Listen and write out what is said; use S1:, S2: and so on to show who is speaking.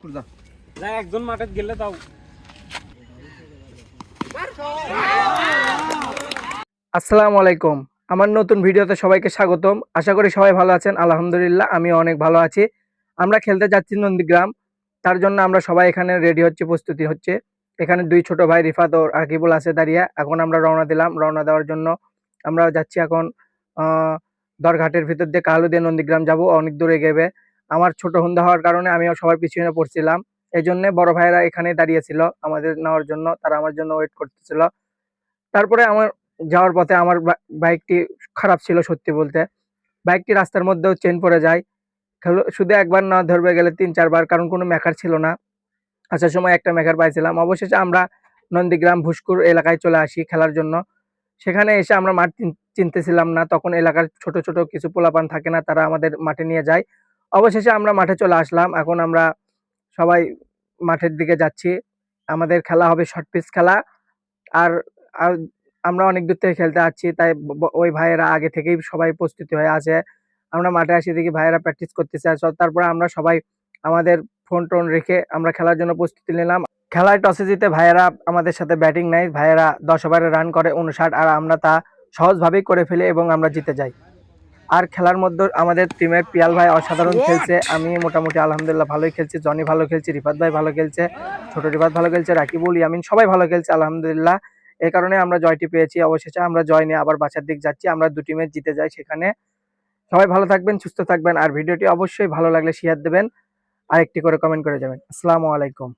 S1: একজন মাঠে গেলে তাও।
S2: আসসালামু আলাইকুম। আমার নতুন ভিডিওতে সবাইকে স্বাগতম। আশা করি সবাই ভালো আছেন। আলহামদুলিল্লাহ আমিও অনেক ভালো আছি। আমরা খেলতে যাচ্ছি নন্দীগ্রাম। তার জন্য আমরা সবাই এখানে রেডি হচ্ছি, প্রস্তুতি হচ্ছে। এখানে দুই ছোট ভাই রিফাত ও আকিবুল আছে দাঁড়িয়ে। এখন আমরা রওনা দিলাম। রওনা দেওয়ার জন্য আমরা যাচ্ছি এখন দরঘাটের ভিতর দিয়ে কালু দিয়ে নন্দীগ্রাম যাব। অনেক দূরে গেবে। আমার ছোট হুন্ডা হওয়ার কারণে আমিও সবার পিছনে পড়ছিলাম। এই জন্য বড় ভাইয়েরা এখানে দাঁড়িয়েছিল আমাদের নেওয়ার জন্য। তারা আমার জন্য ওয়েট করতেছিল। তারপরে আমার যাওয়ার পথে আমার বাইকটি খারাপ ছিল সত্যি বলতে। বাইকটি রাস্তার মধ্যেও চেন পড়ে যায়। শুধু একবার না ধরবে গেলে ৩-৪ বার, কারণ কোনো মেকার ছিল না। আসার সময় একটা মেকার পাইছিলাম। অবশেষে আমরা নন্দীগ্রাম ভুসকুর এলাকায় চলে আসি খেলার জন্য। সেখানে এসে আমরা মাঠ চিনতেছিলাম না। তখন এলাকার ছোট ছোট কিছু পোলাপান থাকে না, তারা আমাদের মাঠে নিয়ে যায়। অবশেষে আমরা মাঠে চলে আসলাম। এখন আমরা সবাই মাঠের দিকে যাচ্ছি। আমাদের খেলা হবে শর্ট পিচ খেলা। আর আর আমরা অনেক দূর থেকে খেলতে আসছি, তাই ওই ভাইয়েরা আগে থেকেই সবাই প্রস্তুতি হয়ে আছে। আমরা মাঠে আসি দেখি ভাইয়েরা প্র্যাকটিস করতেছে। তারপরে আমরা সবাই আমাদের ফোন টোন রেখে আমরা খেলার জন্য প্রস্তুতি নিলাম। খেলায় টসে জিতে ভাইয়েরা আমাদের সাথে ব্যাটিং নেয়। ভাইয়েরা ১০ ওভারে রান করে ৫৯, আর আমরা তা সহজভাবেই করে ফেলি এবং আমরা জিতে যাই। আর খেলার মধ্যে আমাদের টিমের পিয়াল ভাই অসাধারণ খেলছে। আমি মোটামুটি আলহামদুলিল্লাহ ভালোই খেলছি। জনি ভালো খেলছে, রিফাত ভাই ভালো খেলছে, ছোট রিফাত ভালো খেলছে, রাকিবুল, ইয়ামিন সবাই ভালো খেলছে আলহামদুলিল্লাহ। এই কারণে আমরা জয়টি পেয়েছি। অবশেষে আমরা জয় নিয়ে আবার বাসার দিক যাচ্ছি। আমরা দুটি ম্যাচ জিতে যাই সেখানে। সবাই ভালো থাকবেন, সুস্থ থাকবেন। আর ভিডিওটি অবশ্যই ভালো লাগলে শেয়ার দেবেন, আর একটি করে কমেন্ট করে যাবেন। আসসালামু আলাইকুম।